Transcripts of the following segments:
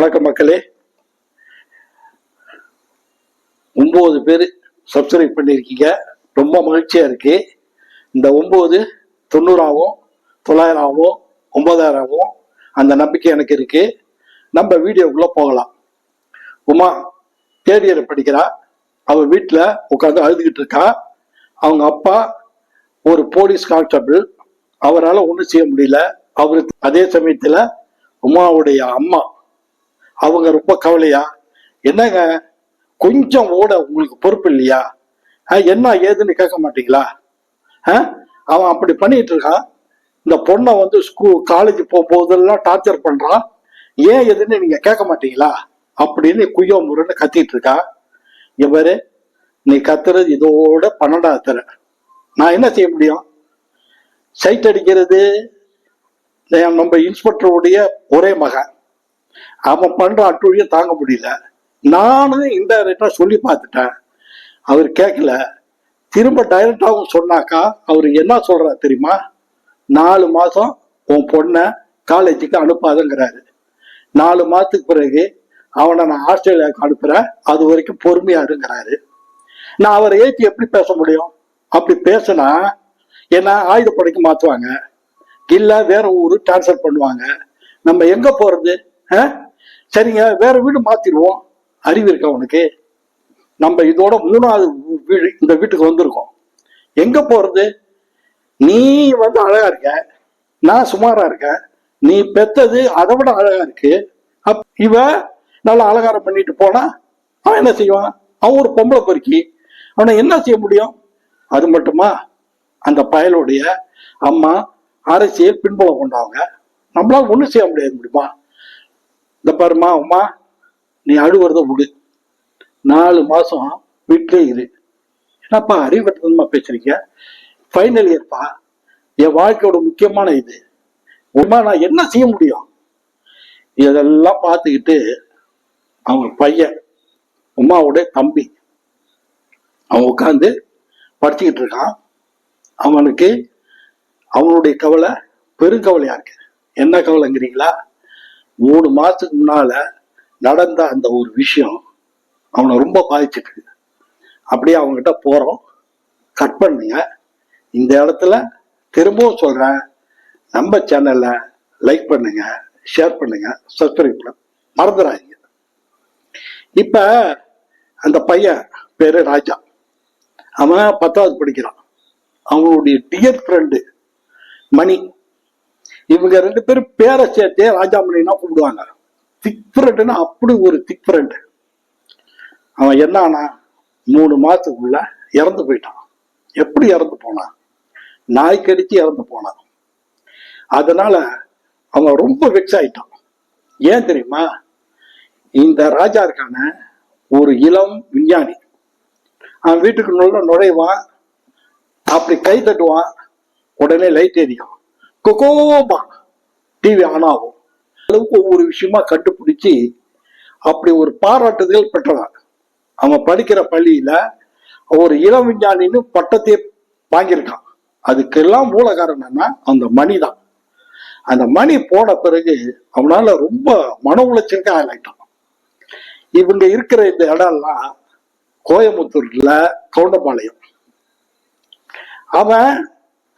வணக்கம் மக்களே. 9 பேர் சப்ஸ்கிரைப் பண்ணியிருக்கீங்க, ரொம்ப மகிழ்ச்சியா இருக்கு. இந்த 9 90 900 9000 அந்த நம்பிக்கை எனக்கு இருக்கு. நம்ம வீடியோக்குள்ள போகலாம். உமா தேர்ட் இயர் படிக்கிறா. அவ வீட்டுல உட்காந்து அழுதுகிட்டு இருக்கா. அவங்க அப்பா ஒரு போலீஸ் கான்ஸ்டபிள், அவரால் ஒன்றும் செய்ய முடியல. அவருக்கு அதே சமயத்துல உமாவுடைய அம்மா அவங்க ரொம்ப கவலையா, என்னங்க கொஞ்சம் ஓட உங்களுக்கு பொறுப்பு இல்லையா, என்ன ஏதுன்னு கேட்க மாட்டீங்களா? அவன் அப்படி பண்ணிட்டு இருக்கான். இந்த பொண்ணை வந்து காலேஜ் போகும்போதெல்லாம் டார்ச்சர் பண்றான், ஏன் எதுன்னு நீங்க கேட்க மாட்டீங்களா அப்படின்னு குய்யோ முருன்னு கத்திட்டு இருக்கா. இவரு நீ கத்துறது இதோட 12வது தர, நான் என்ன செய்ய முடியும்? சைட் அடிக்கிறது நம்ம இன்ஸ்பெக்டருடைய ஒரே மகன், அவன் பண்ற அட்டுழிய தாங்க முடியல. நானும் இன்டைரக்டா சொல்லி பார்த்துட்டேன், அவர் கேட்கல. திரும்ப டைரக்டாவும் சொன்னாக்கா அவர் என்ன சொல்றாரு தெரியுமா? 4 மாசம் உன் பொண்ணை காலேஜுக்கு அனுப்பாதுங்கிறாரு. 4 மாசத்துக்கு பிறகு அவனை நான் ஆஸ்திரேலியாவுக்கு அனுப்புறேன், அது வரைக்கும் பொறுமையா இருங்கிறாரு. நான் அவரை ஏற்றி எப்படி பேச முடியும்? அப்படி பேசினா என்ன ஆயுதப்படைக்கு மாத்துவாங்க, இல்ல வேற ஊரு டிரான்ஸ்பர் பண்ணுவாங்க. நம்ம எங்க போறது? சரிங்க, வேற வீடு மாத்திடுவோம். அறிவு இருக்கா உனக்கு? நம்ம இதோட 3வது வீடு இந்த வீட்டுக்கு வந்திருக்கோம். எங்க போறது? நீ வந்து அழகா இருக்க, நான் சுமாரா இருக்கேன். நீ பெத்தது அதை விட அழகா இருக்கு. இவ நல்லா அலங்காரம் பண்ணிட்டு போனா அவன் என்ன செய்வான்? அவன் ஒரு பொம்பளை பொறுக்கி, அவனை என்ன செய்ய முடியும்? அது மட்டுமா, அந்த பயலுடைய அம்மா அரசியல் பின்புலம் கொண்டவங்க, நம்மளால ஒண்ணும் செய்ய முடியுமா? இந்த பாருமா அம்மா, நீ அழுவுறத விடு, 4 மாசம் வீட்டிலே இரு. என்னப்பா அறிவுமா பேசுறீங்க? ஃபைனல் இயர்ப்பா, என் வாழ்க்கையோட முக்கியமான இது. உமா நான் என்ன செய்ய முடியும்? இதெல்லாம் பார்த்துக்கிட்டு அவங்க பையன் உமாவுடைய தம்பி அவன் உட்காந்து படிச்சுக்கிட்டு இருக்கான். அவனுக்கு அவனுடைய கவலை பெருங்கவலையா இருக்கு. என்ன கவலைங்கிறீங்களா? 3 மாசத்துக்கு முன்னால நடந்த அந்த ஒரு விஷயம் அவனை ரொம்ப பாதிச்சிட்டு இருக்கு. அப்படியே அவங்ககிட்ட போறோம், கட் பண்ணுங்க. இந்த இடத்துல திரும்பவும் சொல்றேன், நம்ம சேனல்ல லைக் பண்ணுங்க, ஷேர் பண்ணுங்க, சப்ஸ்கிரைப் பண்ண மறந்துடாதீங்க. இப்ப அந்த பையன் பேரு ராஜா, அவன் 10வது படிக்கிறான். அவனுடைய டியர் ஃப்ரெண்டு மணி, இவங்க 2 பேரும் பேரை சேர்த்தே ராஜாமணினா கூப்பிடுவாங்க. திக் ஃப்ரெண்டுன்னா அப்படி ஒரு திக் ஃப்ரெண்டு. அவன் என்னன்னா 3 மாசத்துக்குள்ள இறந்து போயிட்டான். எப்படி இறந்து போனான்? நாய் கடிச்சு இறந்து போனான். அதனால அவன் ரொம்ப வெக்ஸ் ஆயிட்டான். ஏன் தெரியுமா? இந்த ராஜா இருக்கான ஒரு இளம் விஞ்ஞானி, அவன் வீட்டுக்கு நுழைவான், அப்படி கை தட்டுவான், உடனே லைட் எரியும், கோபா டிவி ஆன் ஆகும். அளவுக்கு ஒவ்வொரு விஷயமா கண்டுபிடிச்சு அப்படி ஒரு பாராட்டுதல் பெற்றவன். அவன் படிக்கிற பள்ளியில ஒரு இளம் விஞ்ஞானின்னு பட்டத்தையே வாங்கியிருக்கான். அதுக்கெல்லாம் மூல காரணம்னா அந்த மணி தான். அந்த மணி போன பிறகு அவனால ரொம்ப மன உளைச்சலுக்கு ஆளாயிட்டான். இவங்க இருக்கிற இந்த இடம்லாம் கோயம்புத்தூர்ல கவுண்டபாளையம். அவன்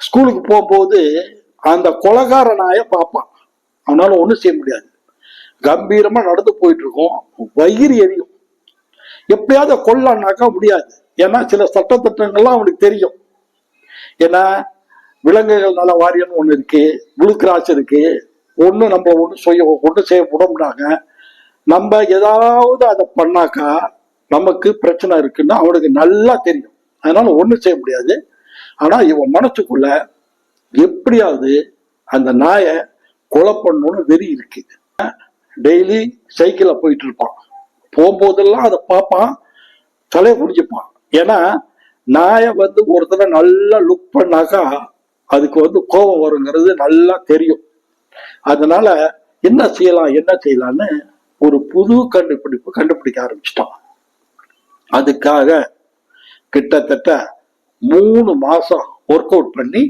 ஸ்கூலுக்கு போகும்போது அந்த கொலகார நாயை பார்ப்பான். அவனால ஒண்ணும் செய்ய முடியாது. கம்பீரமா நடந்து போயிட்டு இருக்கும், வயிறு எரியும். எப்படியாவது கொல்லனாக்கா முடியாது, ஏன்னா சில சட்டத்திட்டங்கள்லாம் அவனுக்கு தெரியும். ஏன்னா விலங்குகள் நல வாரியம்னு ஒண்ணு இருக்கு, ப்ளூ கிராஸ் இருக்கு. நம்ம ஒண்ணு செய்ய விடமுடாங்க. நம்ம ஏதாவது அதை பண்ணாக்கா நமக்கு பிரச்சனை இருக்குன்னு அவனுக்கு நல்லா தெரியும். அதனால ஒண்ணும் செய்ய முடியாது. ஆனா இவன் மனசுக்குள்ள எப்படியாவது அந்த நாயை கொலை பண்ணணும்னு வெறி இருக்கு. டெய்லி சைக்கிள்ல போயிட்டு இருப்பான். போகும்போதெல்லாம் அதை பார்ப்பான், தலையை குடிச்சுப்பான். ஏன்னா நாயை வந்து ஒருத்தர நல்லா லுக் பண்ணாக்கா அதுக்கு கோபம் வருங்கிறது நல்லா தெரியும். அதனால என்ன செய்யலாம்னு ஒரு புது கண்டுபிடிக்க ஆரம்பிச்சிட்டான். அதுக்காக கிட்டத்தட்ட 3 மாசம் ஒர்க் அவுட் பண்ணி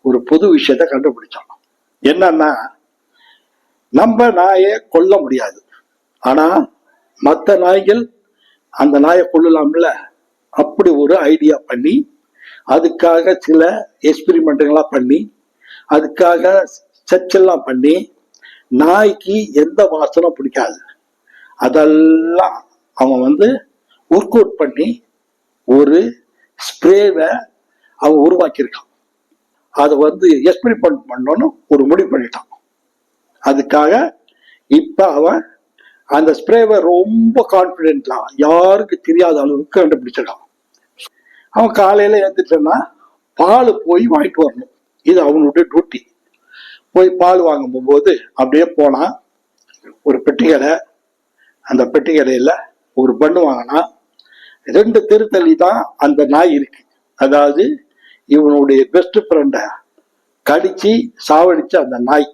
ஒரு புது விஷயத்த கண்டுபிடிச்சான். என்னன்னா, நம்ம நாயை கொல்ல முடியாது, ஆனா மற்ற நாய்கள் அந்த நாயை கொள்ளலாம்ல, அப்படி ஒரு ஐடியா பண்ணி அதுக்காக சில எக்ஸ்பிரிமெண்ட்டுங்களாம் பண்ணி அதுக்காக சர்ச்செல்லாம் பண்ணி நாய்க்கு எந்த வாசனை பிடிக்காது அதெல்லாம் அவன் ஒர்க் அவுட் பண்ணி ஒரு ஸ்ப்ரேவை அவன் உருவாக்கியிருக்கான். அதை எக்ஸ்பெரிமெண்ட் பண்ணணும்னு ஒரு முடிவு பண்ணிட்டான். அதுக்காக இப்ப அவன் அந்த ஸ்ப்ரேவை ரொம்ப கான்பிடென்ட்லா யாருக்கு தெரியாத அளவுக்கு கண்டுபிடிச்சிருக்கான். அவன் காலையில எழுந்துட்டேன்னா பால் போய் வாங்கிட்டு வரணும், இது அவனுடைய டியூட்டி. போய் பால் வாங்கும் போது அப்படியே போனா ஒரு பெட்டி கடை, அந்த பெட்டி கடையில ஒரு பண்ணு வாங்கினா 2 தெரு தள்ளி தான் அந்த நாய் இருக்கு. அதாவது இவனுடைய பெஸ்ட் ஃப்ரெண்ட கடிச்சு சாவடிச்ச அந்த நாய்.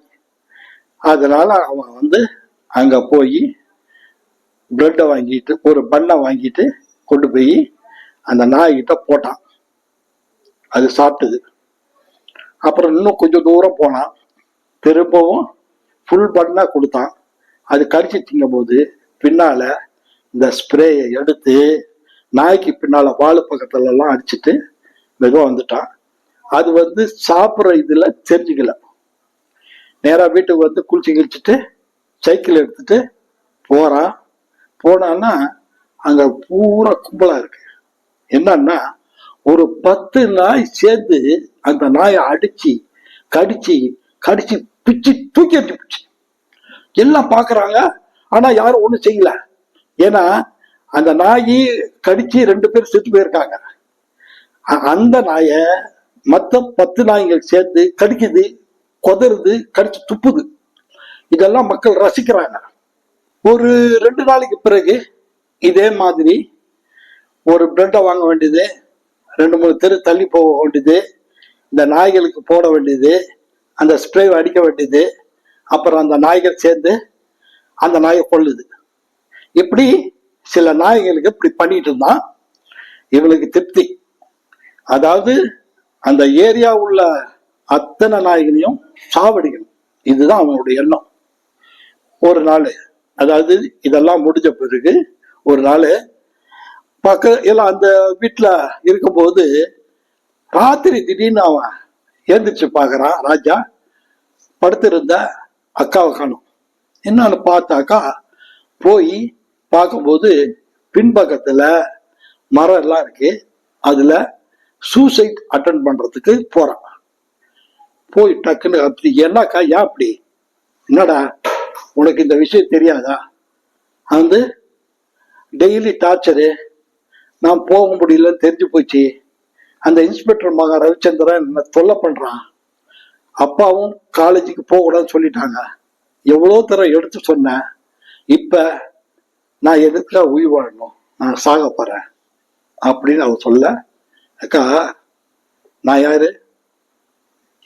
அதனால அவன் அங்க போய் பிரெட்டை வாங்கிட்டு ஒரு பண்ணை வாங்கிட்டு கொண்டு போய் அந்த நாய்கிட்ட போட்டான். அது சாப்பிட்டது. அப்புறம் இன்னும் கொஞ்சம் தூரம் போனான், திரும்பவும் ஃபுல் பண்ணா கொடுத்தான். அது கடிச்சு திங்கும் போது பின்னால இந்த ஸ்ப்ரேயை எடுத்து நாய்க்கு பின்னால வாழு பக்கத்துல எல்லாம் அடிச்சுட்டு மெதுவா வந்துட்டான். அது சாப்பிட்ற இதுல தெரிஞ்சுக்கல. நேரா வீட்டுக்கு குளிச்சு கிழிச்சிட்டு சைக்கிள் எடுத்துட்டு போறான். போனான்னா அங்க பூரா கும்பலா இருக்கு. என்னன்னா ஒரு 10 நாய் சேர்ந்து அந்த நாயை அடிச்சு கடிச்சு கடிச்சு பிச்சு தூக்கி அடிச்சு. எல்லாம் பாக்குறாங்க, ஆனா யாரும் ஒண்ணும் செய்யல. ஏன்னா அந்த நாயி கடிச்சு 2 பேர் செத்து போயிருக்காங்க. அந்த நாய மத்த 10 நாய்கள் சேர்ந்து கடிக்குது, கொதறுது, கடிச்சு துப்புது. இதெல்லாம் மக்கள் ரசிக்கிறாங்க. ஒரு 2 நாளைக்கு பிறகு இதே மாதிரி ஒரு பிரெட்டை வாங்க வேண்டியது, 2-3 தெரு தள்ளி போக வேண்டியது, இந்த நாய்களுக்கு போட வேண்டியது, அந்த ஸ்ப்ரே அடிக்க வேண்டியது. அப்புறம் அந்த நாய்கள் சேர்ந்து அந்த நாயை கொள்ளுது. இப்படி சில நாய்களுக்கு இப்படி பண்ணிட்டு இருந்தான். இவனுக்கு திருப்தி. அதாவது அந்த ஏரியா உள்ள அத்தனை நாய்களையும் சாவடிக்கணும், இதுதான் அவனுடைய எண்ணம். ஒரு நாள், அதாவது இதெல்லாம் முடிஞ்ச பிறகு ஒரு நாள் எல்லாம் அந்த வீட்டுல இருக்கும்போது ராத்திரி திடீர்னு அவன் எழுந்திரிச்சு பாக்குறான். ராஜா படுத்திருந்த அக்காவை காணும். என்னன்னு பார்த்தாக்கா போய் பார்க்கும்போது பின்பக்கத்துல மரம் எல்லாம் இருக்கு. அதுல சூசைட் அட்டன் பண்றதுக்கு போறான். போய் டக்குன்னு அப்படி என்னக்கா ஏன் அப்படி, என்னடா உனக்கு இந்த விஷயம் தெரியாதா? டெய்லி டார்ச்சரு, நான் போக முடியலன்னு தெரிஞ்சு போச்சு. அந்த இன்ஸ்பெக்டர் மகன் ரவிச்சந்திரன் என்ன தொல்லை பண்றான். அப்பாவும் காலேஜுக்கு போக கூடாதுன்னு சொல்லிட்டாங்க. எவ்வளோ தரம் எடுத்து சொன்னேன். இப்ப நான் எதுக்காக உயிர் வாழணும், நான் சாக போறேன் அப்படின்னு அவ சொல்ல, அக்கா நான் யாரு,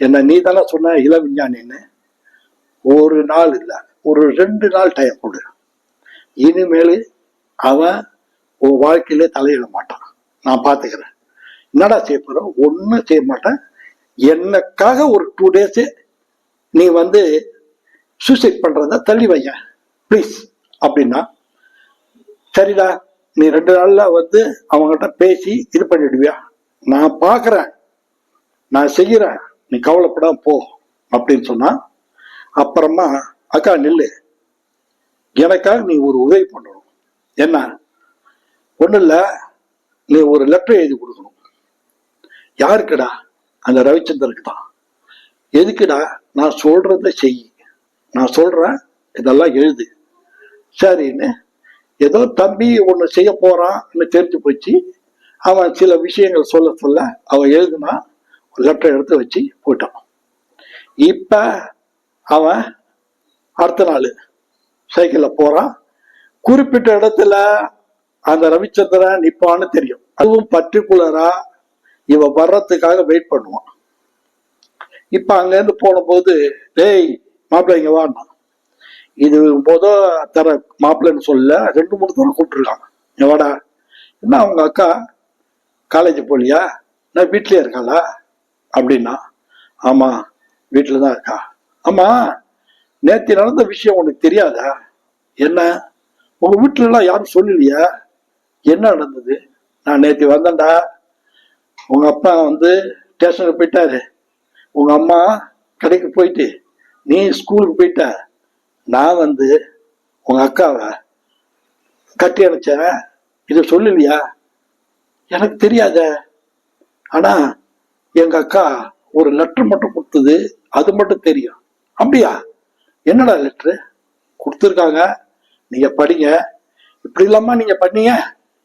என்ன நீ தானே சொன்ன இள விஞ்ஞானின்னு. ஒரு நாள் இல்லை, ஒரு 2 நாள் டைம் கொடு. இனிமேல் அவன் உன் வாழ்க்கையிலே தலையிட மாட்டான், நான் பார்த்துக்கிறேன். என்னடா செய்ய போற? ஒன்றும் செய்ய மாட்டேன். எனக்காக ஒரு 2 days நீ சூசைட் பண்றத தள்ளி வைய ப்ளீஸ் அப்படின்னா, சரிடா நீ 2 நாள்ல அவங்ககிட்ட பேசி இது பண்ணிடுவியா? நான் பார்க்குறேன், நான் செய்யறேன், நீ கவலைப்படாம போ அப்படின்னு சொன்னா. அப்புறமா அக்கா நில்லு, எனக்காக நீ ஒரு உதவி பண்ணணும். என்ன? ஒன்றும் இல்லை, நீ ஒரு லெட்டர் எழுதி கொடுக்கணும். யாருக்குடா? அந்த ரவிச்சந்திரனுக்கு தான். எதுக்குடா? நான் சொல்றத செய், நான் சொல்றேன் இதெல்லாம் எழுது. சரின்னு ஏதோ தம்பி ஒன்று செய்ய போறான்னு தெரிஞ்சு போச்சு. அவன் சில விஷயங்கள் சொல்ல சொல்ல அவன் எழுதுனா லெட்டர் எடுத்து வச்சு போயிட்டான். இப்ப அவன் அடுத்த நாள் சைக்கிள்ல போறான். குறிப்பிட்ட இடத்துல அந்த ரவிச்சந்திரன் நிப்பான்னு தெரியும். அதுவும் பர்டிகுலரா இவன் வர்றதுக்காக வெயிட் பண்ணுவான். இப்ப அங்க இருந்து போன போது, டேய் மாப்பிள்ளை இங்க வாண்ணா. இது தர மாப்பிள்ளைன்னு சொல்ல 2-3 தரம் கூப்பிட்டுருக்கான். எவாடா, என்ன அவங்க அக்கா காலேஜ் போலியா? நான் வீட்லயே இருக்காளா அப்படின்னா. ஆமா வீட்டுல தான் இருக்கா. ஆமா நேற்று நடந்த விஷயம் உனக்கு தெரியாதா? என்ன? உங்க வீட்டுல எல்லாம் யாரும் சொல்லலையா என்ன நடந்தது? நான் நேற்று வந்தேன்டா, உங்க அப்பா வந்து ஸ்டேஷனுக்கு போயிட்டாரு, உங்க அம்மா கடைக்கு போயிட்டு, நீ ஸ்கூலுக்கு போயிட்ட, நான் வந்து உங்க அக்காவை கட்டி அணைச்சேன், இதை சொல்லலையா? எனக்கு தெரியாத. ஆனா எங்க அக்கா ஒரு லெட்டர் மட்டும் கொடுத்தது, அது மட்டும் தெரியும். அப்படியா? என்னடா லெட்டரு கொடுத்துருக்காங்க, நீங்க படிங்க. இப்படி இல்லாம நீங்க பண்ணீங்க.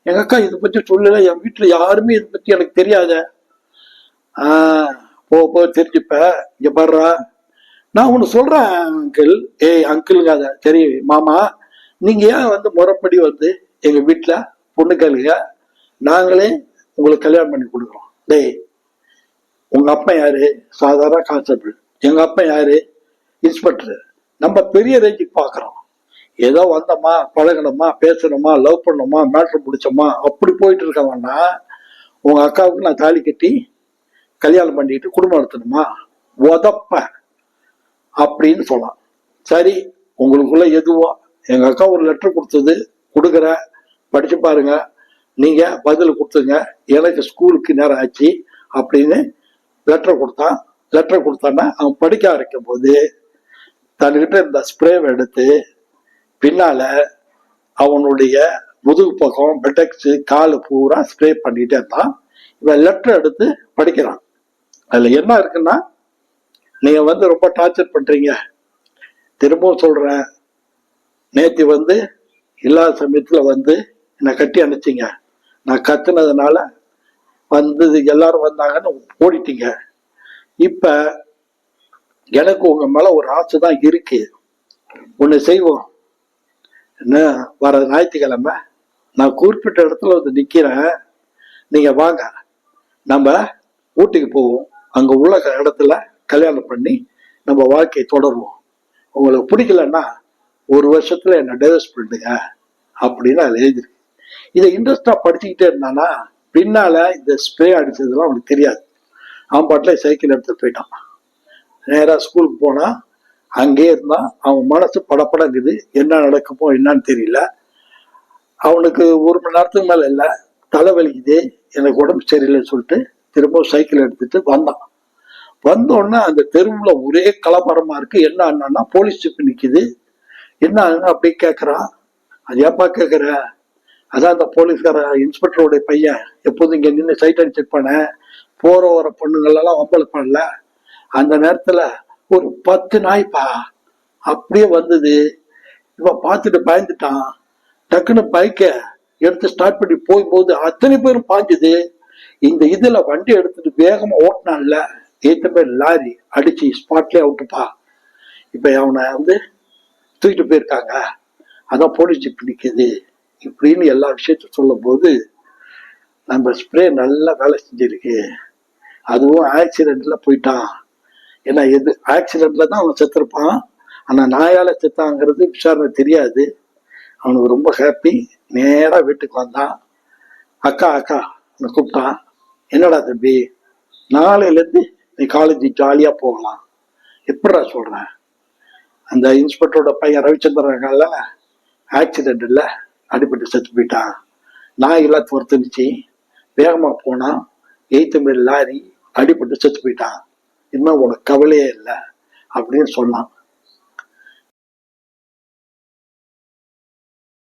எங்க அக்கா இதை பத்தி சொல்லல, என் வீட்டுல யாருமே இதை பத்தி எனக்கு தெரியாத. போ தெரிஞ்சுப்ப. இங்க பாடுறா, நான் ஒண்ணு சொல்றேன் அங்கிள். ஏய் அங்கிளுங்க, சரி மாமா, நீங்க ஏன் வந்து முறைப்படி வந்து எங்க வீட்டுல பொண்ணு கேளுங்க, நாங்களே உங்களுக்கு கல்யாணம் பண்ணி கொடுக்குறோம். டேய், உங்க அப்பா யாரு? சாதாரண கான்ஸ்டபிள். எங்க அப்பா யாரு? இன்ஸ்பெக்டர். நம்ம பெரிய ரேஞ்சுக்கு பாக்குறோம். ஏதோ வந்தோமா, பழகணுமா, பேசணுமா, லவ் பண்ணோமா, மேட்ரு பிடிச்சோமா, அப்படி போயிட்டு இருக்கவன்னா உங்க அக்காவுக்கு நான் தாலி கட்டி கல்யாணம் பண்ணிட்டு குடும்பம் நடத்தணுமா? உதப்ப அப்படின்னு சொல்லலாம். சரி, உங்களுக்குள்ள எதுவோ, எங்க அக்கா ஒரு லெட்டர் கொடுத்தது கொடுக்குற, படிச்சு பாருங்க, நீங்க பதில் கொடுத்துங்க, எனக்கு ஸ்கூலுக்கு நேரம் ஆச்சு அப்படின்னு லெட்டர் கொடுத்தான். லெட்டர் கொடுத்தான்னா அவன் படிக்க ஆரம்பிக்கும் போது தன்கிட்ட இருந்த ஸ்ப்ரேவை எடுத்து பின்னால அவனுடைய முதுகு பக்கம், பெட்டக்ஸ், காலு பூரா ஸ்ப்ரே பண்ணிட்டே இருந்தான். இவன் லெட்டர் எடுத்து படிக்கிறான். அதுல என்ன இருக்குன்னா, நீங்க வந்து ரொம்ப டார்ச்சர் பண்றீங்க, திரும்பவும் சொல்றேன், நேத்தி வந்து இல்லாத சமயத்துல வந்து என்னை கட்டி அணைச்சிங்க, நான் கத்துனதுனால வந்து எல்லாரும் வந்தாங்கன்னு ஓடிட்டீங்க. இப்ப எனக்கு உங்க மேல ஒரு ஆசை தான் இருக்கு. ஒண்ணு செய்வோம், என்ன, வர ஞாயிற்றுக்கிழமை நான் குறிப்பிட்ட இடத்துல வந்து நிக்கிறேன், நீங்க வாங்க, நம்ம ஊட்டிக்கு போவோம், அங்க உள்ள இடத்துல கல்யாணம் பண்ணி நம்ம வாழ்க்கையை தொடருவோம். உங்களுக்கு பிடிக்கலன்னா 1 வருஷத்துல என்ன டைவர்ஸ் பண்ணுங்க அப்படின்னு அது எழுதிருக்கு. இதை இன்ட்ரெஸ்டா படிச்சுக்கிட்டே இருந்தானா பின்னால இந்த ஸ்ப்ரே அடிச்சதுலாம் அவனுக்கு தெரியாது. அவன் பாட்டில சைக்கிள் எடுத்துட்டு போயிட்டான். நேரா ஸ்கூலுக்கு போனா அங்கேயே இருந்தான். அவன் மனசு படப்படங்குது, என்ன நடக்குமோ என்னன்னு தெரியல. அவனுக்கு 1 மணி நேரத்துக்கு மேல இல்லை, தலைவலிக்குது, எனக்கு உடம்பு சரியில்லைன்னு சொல்லிட்டு திரும்ப சைக்கிள் எடுத்துட்டு வந்தான். வந்தோடனே அந்த தெருவுல ஒரே கலவரமா இருக்கு. என்ன ஆனா போலீஸ் ஜீப் நிக்குது. என்ன அப்படி கேட்கறான். அது ஏப்பா கேட்கற? அதான் அந்த போலீஸ்கார இன்ஸ்பெக்டருடைய பையன் எப்போதும் இங்க நின்று சைட் அண்ட் செக் பண்ண, போற வர பொண்ணுங்களெல்லாம் வம்பளப்பான்ல, அந்த நேரத்துல ஒரு 10 நாய்ப்பா அப்படியே வந்தது. இவன் பார்த்துட்டு பயந்துட்டான். டக்குன்னு பைக்க எடுத்து ஸ்டார்ட் பண்ணி போகும்போது அத்தனை பேரும் பாஞ்சுது. இந்த இதுல வண்டி எடுத்துட்டு வேகமா ஓட்டினான்ல, 8 பேர் லாரி அடிச்சு ஸ்பாட்லயே அவுட்டுப்பா. இப்ப அவனை வந்து தூக்கிட்டு போயிருக்காங்க, அதான் போலீஸ் ஜீப் நிக்குது இப்படின்னு எல்லா விஷயத்தையும் சொல்லும் போது, நம்ம ஸ்ப்ரே நல்லா வேலை செஞ்சிருக்கு, அதுவும் ஆக்சிடென்ட்ல போயிட்டான். ஏன்னா எது ஆக்சிடென்ட்ல தான் அவன் செத்துருப்பான், ஆனா நாயால செத்தாங்கிறது விசாரணை தெரியாது. அவனுக்கு ரொம்ப ஹாப்பி. நேரா வீட்டுக்கு வந்தான். அக்கா அக்கா கூப்பிட்டான். என்னடா தம்பி, நாளையில இருந்து நீ காலேஜ் ஜாலியா போகலாம். எப்படிடா சொல்றேன்? அந்த இன்ஸ்பெக்டரோட பையன் ரவிச்சந்திரன் ஆக்சிடென்ட் இல்ல, அடிபட்டு செத்து போயிட்டான். நாய் எல்லாம் துரத்துனுச்சு, வேகமா போனா 8 லாரி அடிபட்டு செத்து போயிட்டான். இன்னும் உனக்கு கவலையே இல்லை அப்படின்னு சொன்னான்.